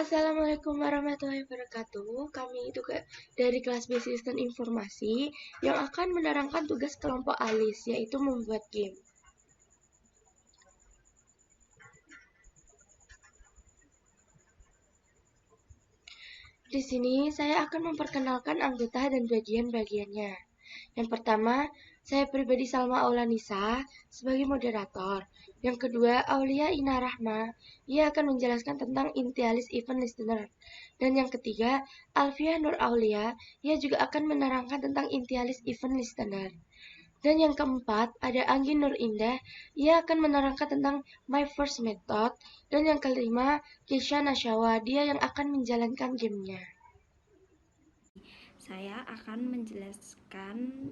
Assalamualaikum warahmatullahi wabarakatuh. Kami juga dari kelas B Sistem Informasi yang akan menerangkan tugas kelompok ALIS, yaitu membuat game. Di sini saya akan memperkenalkan anggota dan bagian-bagiannya. Yang pertama, saya pribadi Salma Aulanisa sebagai moderator. Yang kedua, Aulia Ina Rahma, ia akan menjelaskan tentang Intialis Event Listener. Dan yang ketiga, Alfiah Nur Aulia, ia juga akan menerangkan tentang Intialis Event Listener. Dan yang keempat, ada Anggi Nur Indah, ia akan menerangkan tentang My First Method. Dan yang kelima, Kisha Nasyawa, dia yang akan menjalankan gamenya. Saya akan menjelaskan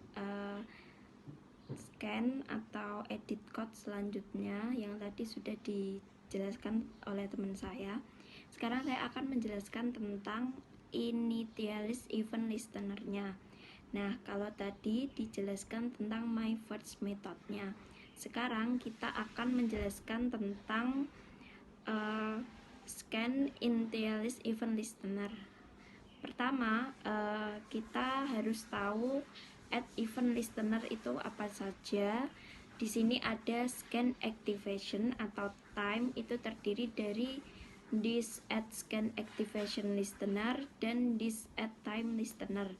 scan atau edit code selanjutnya yang tadi sudah dijelaskan oleh teman saya. Sekarang saya akan menjelaskan tentang initialis event listener-nya. Nah, kalau tadi dijelaskan tentang my first method-nya, sekarang kita akan menjelaskan tentang scan initialis event listener. Pertama, kita harus tahu add event listener itu apa saja. Di sini ada scan activation atau time, itu terdiri dari this add scan activation listener dan this add time listener.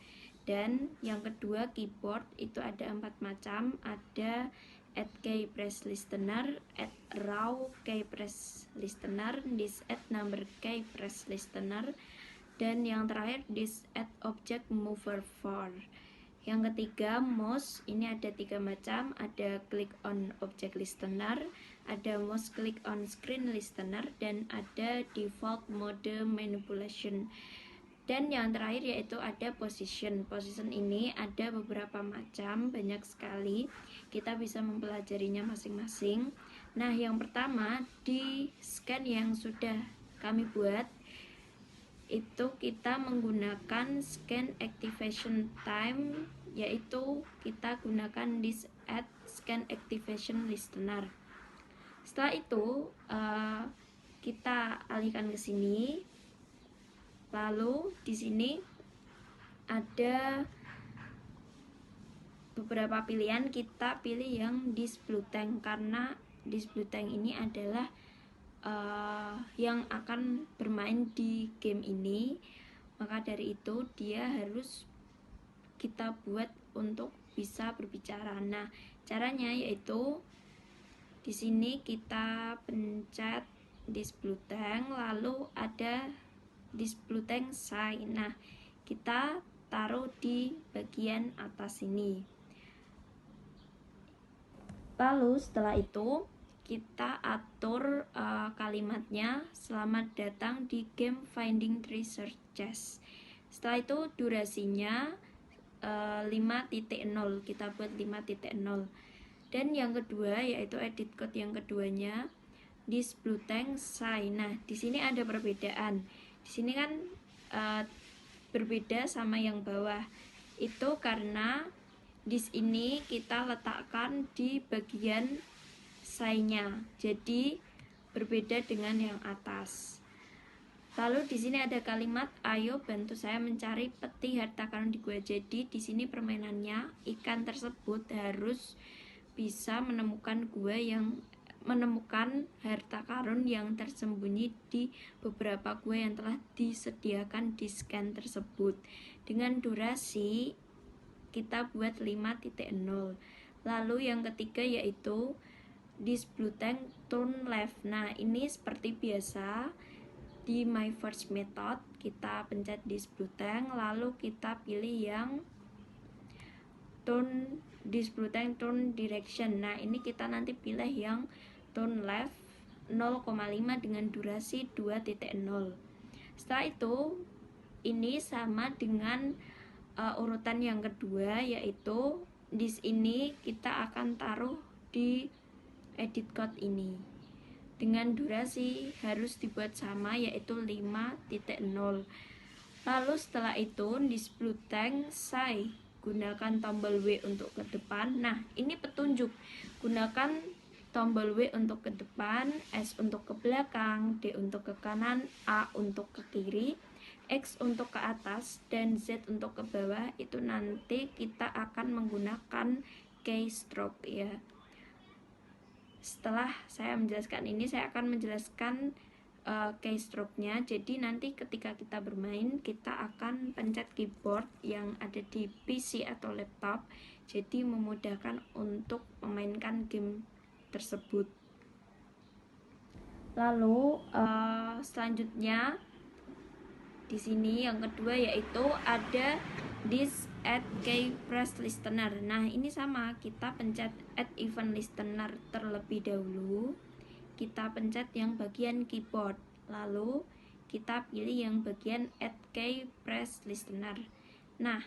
Dan yang kedua, keyboard itu ada 4 macam, ada add key press listener, add raw key press listener, this add number key press listener, dan yang terakhir this add object mover for. Yang ketiga, mouse, ini ada 3 macam, ada click on object listener, ada mouse click on screen listener, dan ada default mode manipulation. Dan yang terakhir yaitu ada position. Position ini ada beberapa macam, banyak sekali, kita bisa mempelajarinya masing-masing. Nah, yang pertama, di scan yang sudah kami buat itu kita menggunakan scan activation time, yaitu kita gunakan this add scan activation listener. Setelah itu kita alihkan ke sini. Lalu di sini ada beberapa pilihan, kita pilih yang this blue tank karena this blue tank ini adalah yang akan bermain di game ini. Maka dari itu dia harus kita buat untuk bisa berbicara. Nah, caranya yaitu di sini kita pencet this blue tank, lalu ada this blue tank sign. Nah, kita taruh di bagian atas ini. Lalu setelah itu kita atur kalimatnya, selamat datang di game Finding Treasure Chest. Setelah itu durasinya 5.0, kita buat 5.0. Dan yang kedua yaitu edit code yang keduanya, this blue tank sign. Nah, di sini ada perbedaan. Di sini kan berbeda sama yang bawah. Itu karena dis ini kita letakkan di bagian sign-nya, jadi berbeda dengan yang atas. Lalu di sini ada kalimat, ayo bantu saya mencari peti harta karun di gua. Jadi di sini permainannya ikan tersebut harus bisa menemukan harta karun yang tersembunyi di beberapa gua yang telah disediakan di scan tersebut. Dengan durasi kita buat 5.0. Lalu yang ketiga yaitu this blue tank turn left. Nah, ini seperti biasa di my first method, kita pencet this blue tank, lalu kita pilih yang turn this blue tank turn direction. Nah, ini kita nanti pilih yang turn left 0,5 dengan durasi 2.0. Setelah itu ini sama dengan urutan yang kedua, yaitu dis ini kita akan taruh di edit code ini dengan durasi harus dibuat sama, yaitu 5.0. Lalu setelah itu dis blue tank gunakan tombol W untuk ke depan. Nah, ini petunjuk, gunakan tombol W untuk ke depan, S untuk ke belakang, D untuk ke kanan, A untuk ke kiri, X untuk ke atas, dan Z untuk ke bawah. Itu nanti kita akan menggunakan keystroke ya. Setelah saya menjelaskan ini, saya akan menjelaskan keystroke-nya. Jadi nanti ketika kita bermain, kita akan pencet keyboard yang ada di PC atau laptop, jadi memudahkan untuk memainkan game tersebut. Lalu selanjutnya di sini yang kedua yaitu ada this add key press listener. Nah, ini sama, kita pencet add event listener terlebih dahulu. Kita pencet yang bagian keyboard, lalu kita pilih yang bagian add key press listener. Nah,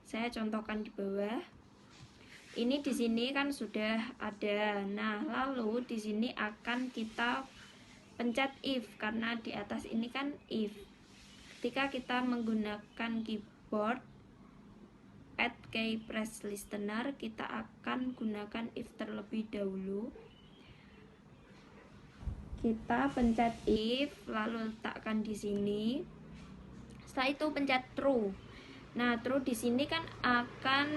saya contohkan di bawah. Ini di sini kan sudah ada. Nah, lalu di sini akan kita pencet if, karena di atas ini kan if. Ketika kita menggunakan keyboard add key press listener, kita akan gunakan if terlebih dahulu. Kita pencet if, lalu letakkan di sini. Setelah itu pencet true. Nah, true di sini kan akan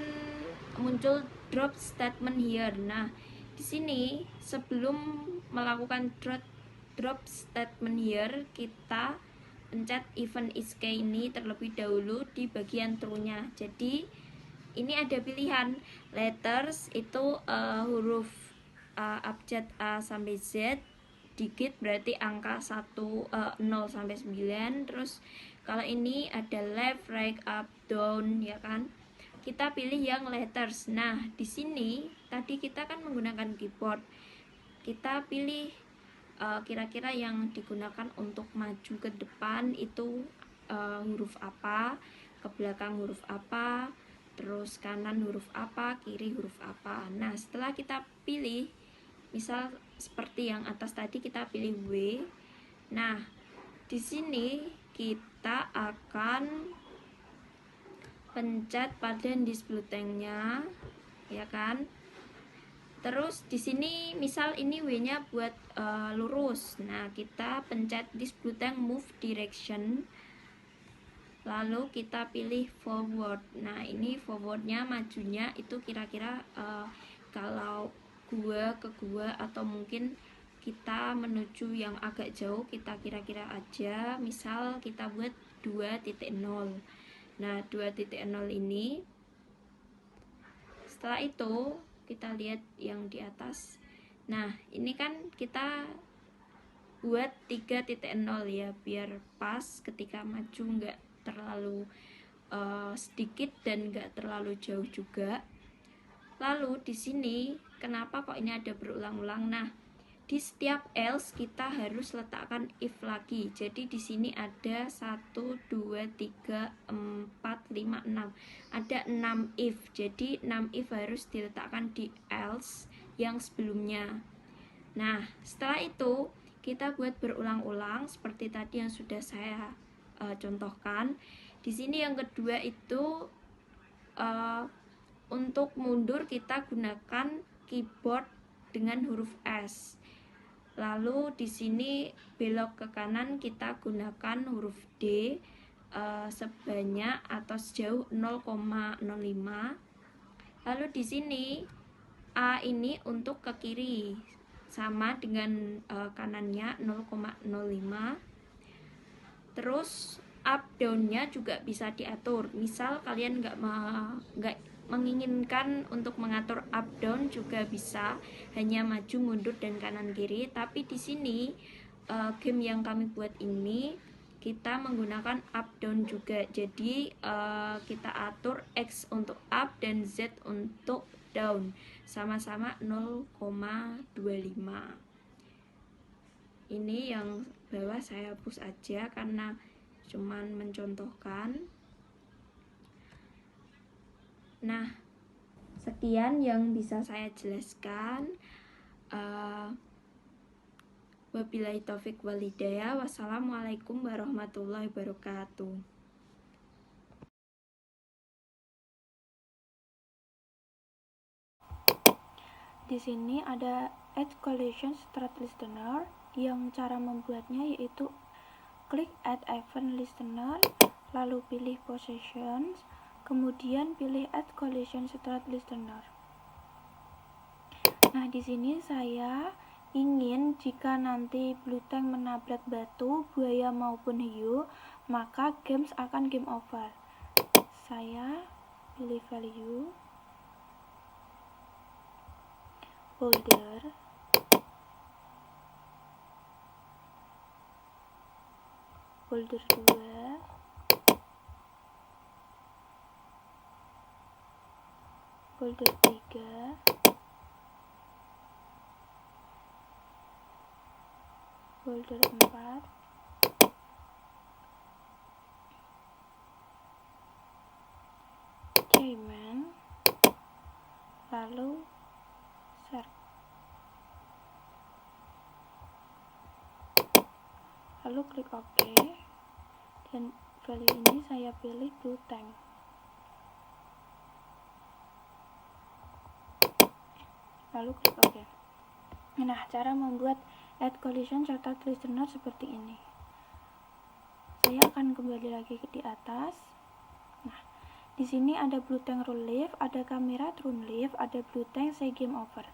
muncul drop statement here. Nah, di sini sebelum melakukan drop statement here, kita pencet event is key ini terlebih dahulu di bagian true-nya. Jadi ini ada pilihan letters itu huruf abjad A sampai Z, digit berarti angka 0 sampai 9. Terus kalau ini ada left, right, up, down ya kan. Kita pilih yang letters. Nah, di sini tadi kita kan menggunakan keyboard. Kita pilih kira-kira yang digunakan untuk maju ke depan itu huruf apa, ke belakang huruf apa, terus kanan huruf apa, kiri huruf apa. Nah, setelah kita pilih, misal seperti yang atas tadi kita pilih W. Nah, di sini kita akan pencet pada display tank-nya, ya kan? Terus di sini misal ini W-nya buat lurus. Nah, kita pencet display tank move direction. Lalu kita pilih forward. Nah, ini forwardnya, majunya itu kira-kira kalau gua ke gua atau mungkin kita menuju yang agak jauh, kita kira-kira aja. Misal kita buat 2.0. Nah, 2.0 ini setelah itu kita lihat yang di atas. Nah, ini kan kita buat 3.0 ya, biar pas ketika maju nggak terlalu sedikit dan nggak terlalu jauh juga. Lalu di sini kenapa kok ini ada berulang-ulang? Nah, di setiap else kita harus letakkan if lagi. Jadi di sini ada 1 2 3 4 5 6. Ada 6 if. Jadi 6 if harus diletakkan di else yang sebelumnya. Nah, setelah itu kita buat berulang-ulang seperti tadi yang sudah saya contohkan. Di sini yang kedua itu untuk mundur kita gunakan keyboard dengan huruf S. Lalu di sini belok ke kanan kita gunakan huruf D sebanyak atau sejauh 0,05. Lalu di sini A ini untuk ke kiri sama dengan kanannya 0,05. Terus up down-nya juga bisa diatur. Misal kalian nggak menginginkan untuk mengatur up down juga bisa, hanya maju mundur dan kanan kiri. Tapi di sini game yang kami buat ini kita menggunakan up down juga. Jadi kita atur X untuk up dan Z untuk down, sama-sama 0,25. Ini yang bawah saya hapus aja karena cuman mencontohkan. Nah, sekian yang bisa saya jelaskan. Wabillahi taufik wal hidayah. Wassalamualaikum warahmatullahi wabarakatuh. di sini ada add collision start listener, yang cara membuatnya yaitu klik add event listener, lalu pilih possessions, kemudian pilih add collision start listener. Nah, di sini saya ingin jika nanti blue tank menabrak batu, buaya maupun hiu, maka games akan game over. Saya pilih value boulder, boulder 2, boulder 3, boulder 4, diamond, lalu shark. Lalu klik OK, dan value ini saya pilih blue tank. Lalu klik OK. Nah, cara membuat add collision start listener seperti ini. Saya akan kembali lagi di atas. Nah, di sini ada blue tank rule leave, ada kamera rule leave, ada blue tank say game over.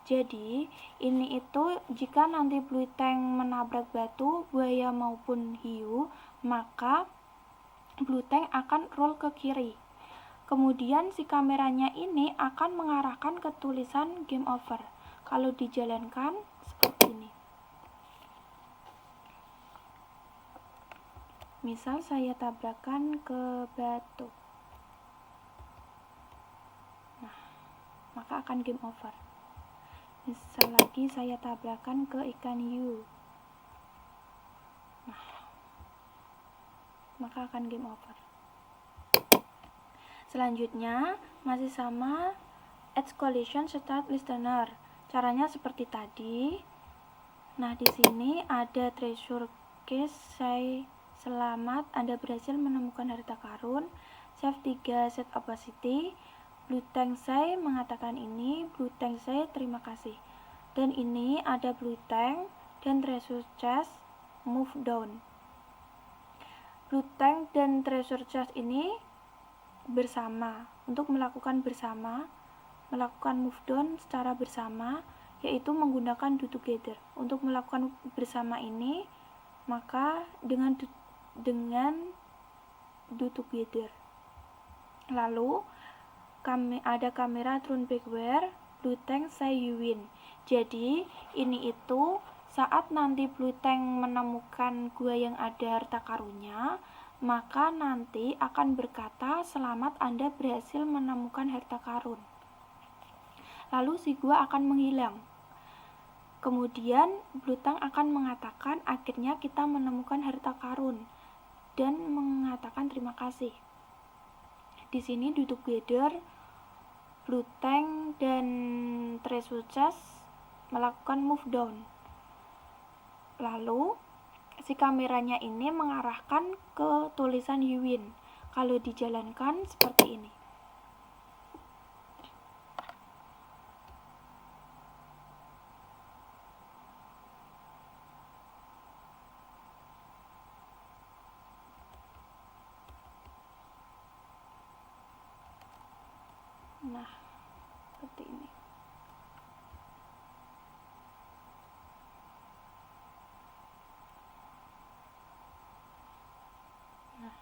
Jadi, ini itu jika nanti blue tank menabrak batu, buaya maupun hiu, maka blue tank akan roll ke kiri. Kemudian si kameranya ini akan mengarahkan ke tulisan game over. Kalau dijalankan seperti ini. Misal saya tabrakan ke batu. Nah, maka akan game over. Misal lagi saya tabrakan ke ikan hiu. Nah, maka akan game over. Selanjutnya masih sama add collision start listener. Caranya seperti tadi. Nah, di sini ada treasure case, say selamat, Anda berhasil menemukan harta karun. Save 3 set opacity. Blue tank say mengatakan ini, blue tank say terima kasih. Dan ini ada blue tank dan treasure chest move down. Blue tank dan treasure chest ini bersama untuk melakukan move down secara bersama, yaitu menggunakan do together. Untuk melakukan bersama ini, maka dengan do together. Lalu ada kamera turn backward, blue tank say you win. Jadi ini itu saat nanti blue tank menemukan gua yang ada harta karunnya, maka nanti akan berkata selamat, Anda berhasil menemukan harta karun. Lalu si gua akan menghilang. Kemudian blue tank akan mengatakan akhirnya kita menemukan harta karun dan mengatakan terima kasih. Di sini do together, blue tank dan treasure chest melakukan move down. Lalu si kameranya ini mengarahkan ke tulisan you win. Kalau dijalankan seperti ini. Nah, seperti ini. Nah,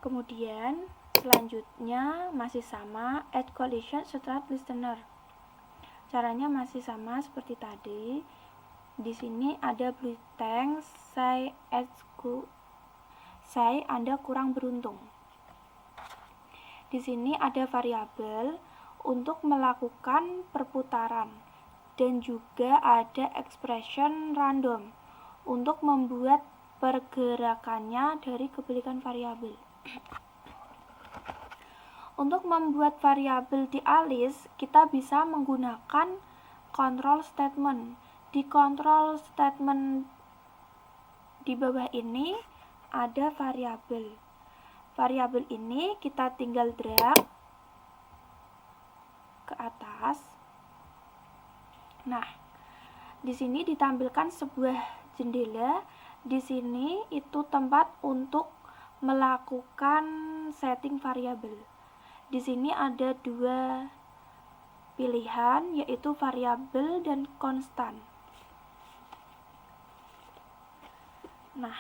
kemudian selanjutnya masih sama add collision start listener. Caranya masih sama seperti tadi. Di sini ada blue tank say Anda kurang beruntung. Di sini ada variabel untuk melakukan perputaran dan juga ada expression random untuk membuat pergerakannya dari kebalikan variabel. Untuk membuat variabel di alis, kita bisa menggunakan control statement. Di control statement di bawah ini ada variabel. Variabel ini kita tinggal drag ke atas. Nah, di sini ditampilkan sebuah jendela. Di sini itu tempat untuk melakukan setting variabel. Di sini ada dua pilihan, yaitu variabel dan konstan. Nah,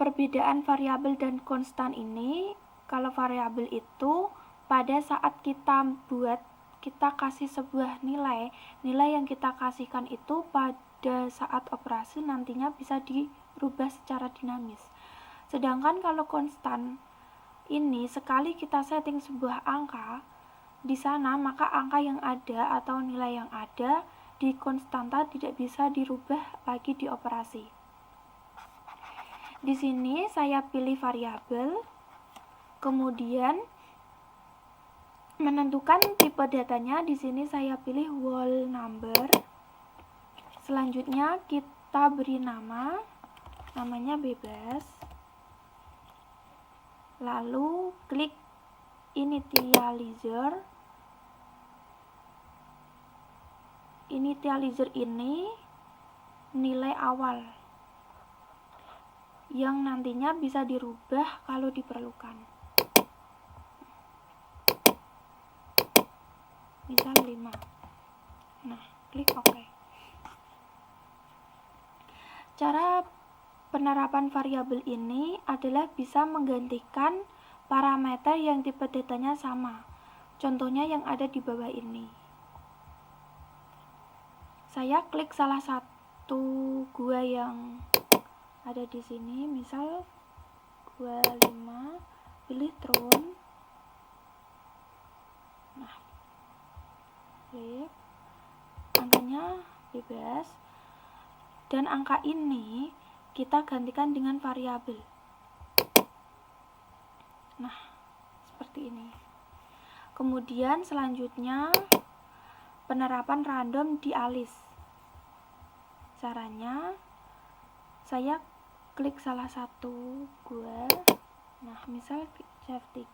perbedaan variabel dan konstan ini, kalau variabel itu pada saat kita kasih sebuah nilai yang kita kasihkan itu pada saat operasi nantinya bisa dirubah secara dinamis. Sedangkan kalau konstan ini, sekali kita setting sebuah angka di sana, maka angka yang ada atau nilai yang ada di konstanta tidak bisa dirubah lagi di operasi. Di sini saya pilih variabel, kemudian menentukan tipe datanya. Di sini saya pilih whole number. Selanjutnya kita beri namanya bebas. Lalu klik initializer. Initializer ini nilai awal yang nantinya bisa dirubah kalau diperlukan. Misal 5. Nah, klik OK. Cara penerapan variabel ini adalah bisa menggantikan parameter yang tipe datanya sama. Contohnya yang ada di bawah ini. Saya klik salah satu gua yang ada di sini, misal gua 5, pilih throne. Nah, klik, angkanya bebas, dan angka ini kita gantikan dengan variabel. Nah, seperti ini. Kemudian selanjutnya penerapan random di alis. Caranya, saya klik salah satu gua. Nah, misal F3,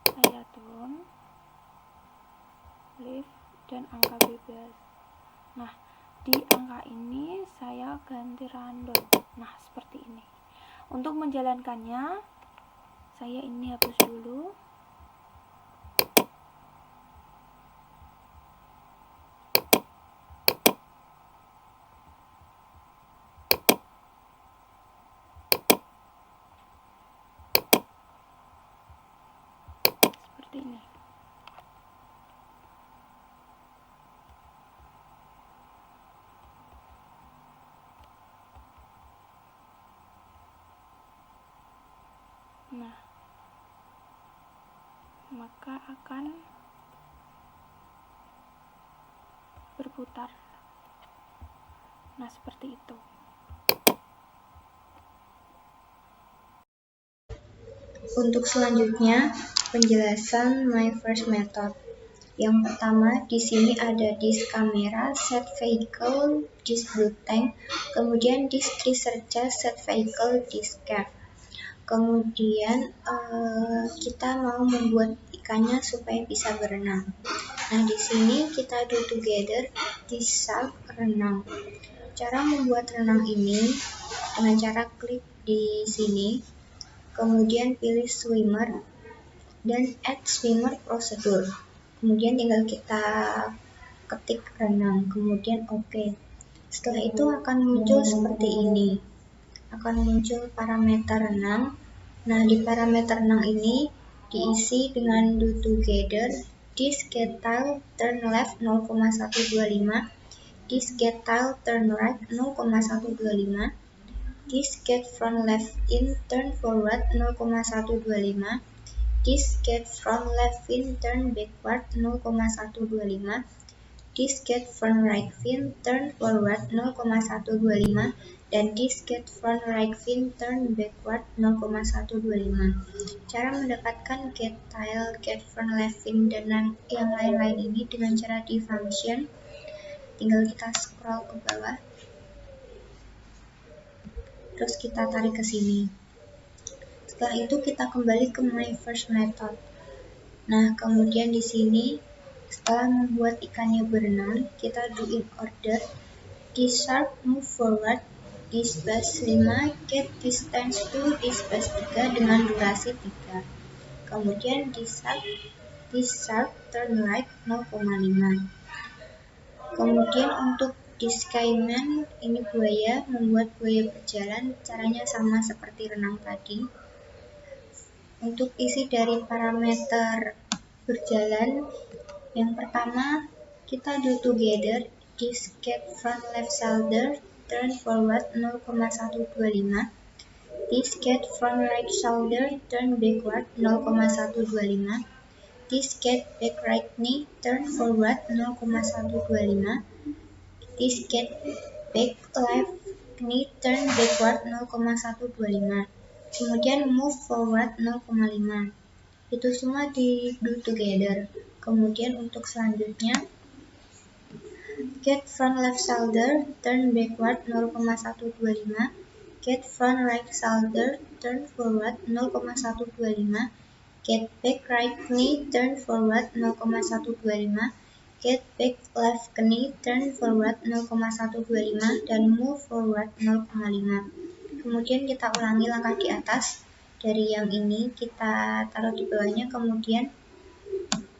saya turun, leave, dan angka bebas. Nah, di angka ini saya ganti random. Nah, seperti ini. Untuk menjalankannya, saya ini hapus dulu. Seperti ini. Nah, maka akan berputar. Nah, seperti itu. Untuk selanjutnya, penjelasan my first method. Yang pertama, di sini ada disk kamera, set vehicle, disk blue tank, kemudian disk researcher, set vehicle, disk cave. Kemudian kita mau membuat ikannya supaya bisa berenang. Nah, di sini kita do together disk shark renang. Cara membuat renang ini dengan cara klik di sini, kemudian pilih swimmer dan add swimmer procedure. Kemudian tinggal kita ketik renang, kemudian OK. Setelah itu akan muncul seperti ini. Akan muncul parameter renang. Nah, di parameter renang ini diisi dengan do together, disk get tile turn left 0,125, disk get tile turn right 0,125, disk get front left in turn forward 0,125, disk get front left fin turn backward 0,125, disk get front right fin turn forward 0,125, dan disk get front right fin turn backward 0,125. Cara mendapatkan get tile, get front left fin, dan yang lain-lain ini dengan cara di function. Tinggal kita scroll ke bawah, terus kita tarik ke sini. Setelah itu kita kembali ke my first method. Nah, kemudian di sini setelah membuat ikannya berenang, kita do in order. This shark move forward, this bass 5, get distance to this bass 3 dengan durasi 3. Kemudian this shark turn right 0,5. Kemudian untuk this caiman, ini buaya, membuat buaya berjalan, caranya sama seperti renang tadi. Untuk isi dari parameter berjalan, yang pertama kita do together. This cat front left shoulder turn forward 0,125. This cat front right shoulder turn backward 0,125. This cat back right knee turn forward 0,125. This cat back left knee turn backward 0,125. Kemudian move forward 0,5. Itu semua di do together. Kemudian untuk selanjutnya, get front left shoulder, turn backward 0,125. Get front right shoulder, turn forward 0,125. Get back right knee, turn forward 0,125. Get back left knee, turn forward 0,125. Dan move forward 0,5. Kemudian kita ulangi langkah di atas. Dari yang ini kita taruh di bawahnya, kemudian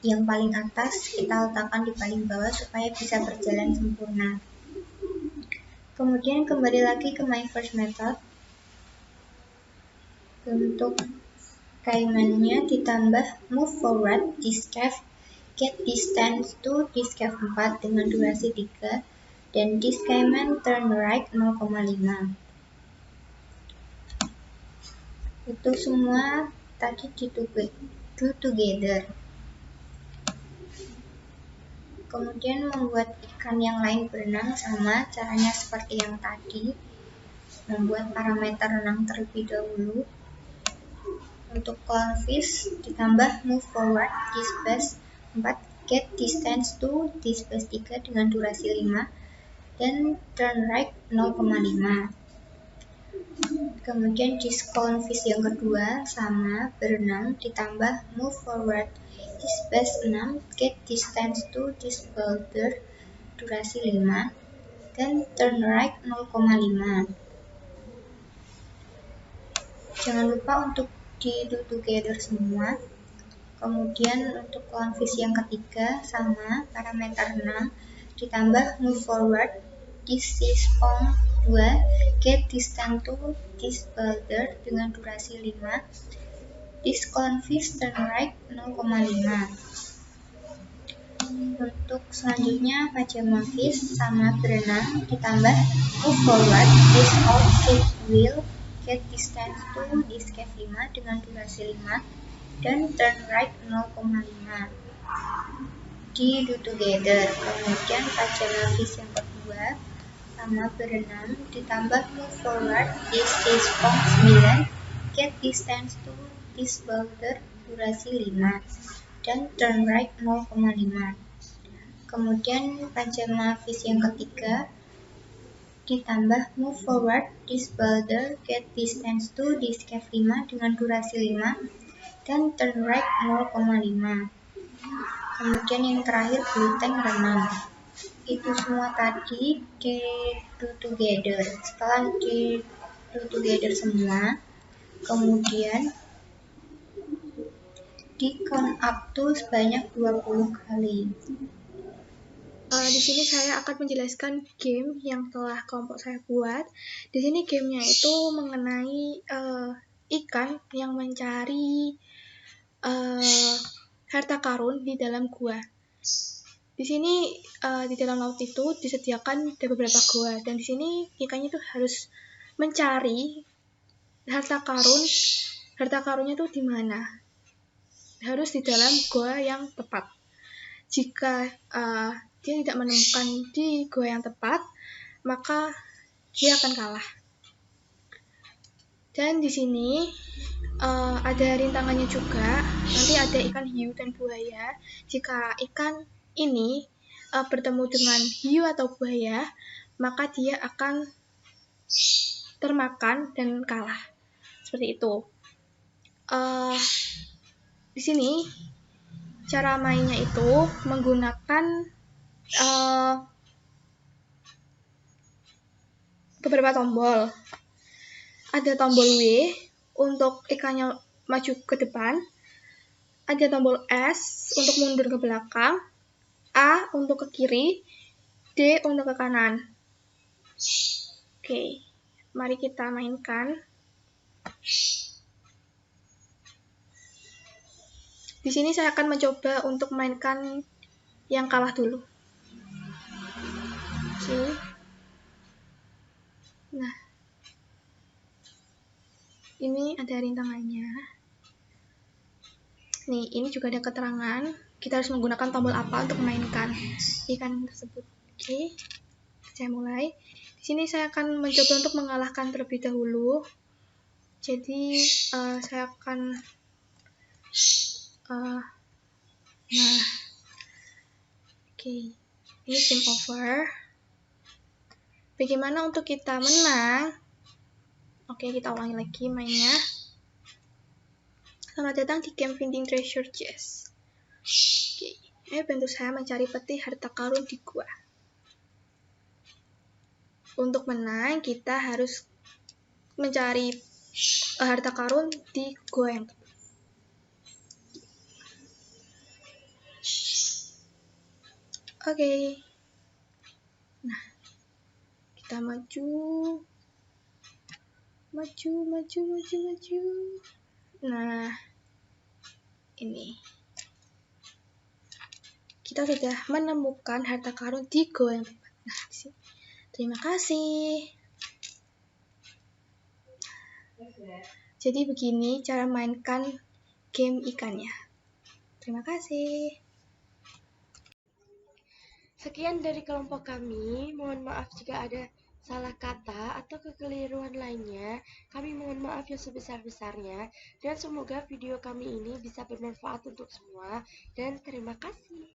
yang paling atas kita letakkan di paling bawah supaya bisa berjalan sempurna. Kemudian kembali lagi ke my first method. Untuk caimannya ditambah move forward this calf, get distance to this calf 4 dengan durasi 3, dan this caiman turn right 0,5. Itu semua tadi do together. Kemudian membuat ikan yang lain berenang sama, caranya seperti yang tadi. Membuat parameter renang terlebih dahulu. Untuk clownfish ditambah move forward this bass 4, get distance to this bass 3 dengan durasi 5, dan turn right 0,5. Kemudian this clownfish yang kedua sama, berenang, ditambah move forward this bass 6, get distance to this boulder, durasi 5, dan turn right 0,5. Jangan lupa untuk di do together semua. Kemudian untuk clownfish yang ketiga sama, parameter 6, ditambah move forward this is pond 2, get distance to this boulder dengan durasi 5. This clownfish turn right 0,5. Untuk selanjutnya pajama fish sama, berenang, ditambah move forward this out-shaped wheel, get distance to this cave 5 dengan durasi 5, dan turn right 0,5. Di do together. Kemudian pajama fish yang kedua sama, berenang, ditambah move forward this is pond 9, get distance to this boulder, durasi 5, dan turn right 0,5. Kemudian pajama fish yang ketiga ditambah move forward this boulder, get distance to this cave 5 dengan durasi 5, dan turn right 0,5. Kemudian yang terakhir blue tank renang. Itu semua tadi di do together. Setelah di do together semua, kemudian di count up to sebanyak 20 kali. Di sini saya akan menjelaskan game yang telah kelompok saya buat. Di sini gamenya itu mengenai ikan yang mencari harta karun di dalam gua. Di sini di dalam laut itu disediakan ada beberapa gua, dan di sini ikannya itu harus mencari harta karun. Harta karunnya itu di mana? Harus di dalam gua yang tepat. Jika dia tidak menemukan di gua yang tepat, maka dia akan kalah. Dan di sini ada rintangannya juga. Nanti ada ikan hiu dan buaya. Jika ikan ini bertemu dengan hiu atau buaya, maka dia akan termakan dan kalah. Seperti itu. Di sini cara mainnya itu menggunakan beberapa tombol. Ada tombol W untuk ikannya maju ke depan, ada tombol S untuk mundur ke belakang, A untuk ke kiri, D untuk ke kanan. Oke, mari kita mainkan. Di sini saya akan mencoba untuk mainkan yang kalah dulu. Oke. Nah, ini ada rintangannya. Nih, ini juga ada keterangan. Kita harus menggunakan tombol apa untuk memainkan ikan tersebut. Oke, saya mulai. Di sini saya akan mencoba untuk mengalahkan terlebih dahulu. Jadi, saya akan nah, oke, ini game over. Bagaimana untuk kita menang? Oke, kita ulangi lagi mainnya. Selamat datang di game Finding Treasure Chest. Oke, ayo bantu saya mencari peti harta karun di gua. Untuk menang, kita harus mencari harta karun di gua yang tepat. Oke. Nah, kita maju. Nah, ini. Kita sudah menemukan harta karun di gua yang tepat. Nah, di sini. Terima kasih. Jadi begini cara mainkan game ikannya. Terima kasih. Sekian dari kelompok kami, mohon maaf jika ada salah kata atau kekeliruan lainnya. Kami mohon maaf yang sebesar-besarnya, dan semoga video kami ini bisa bermanfaat untuk semua, dan terima kasih.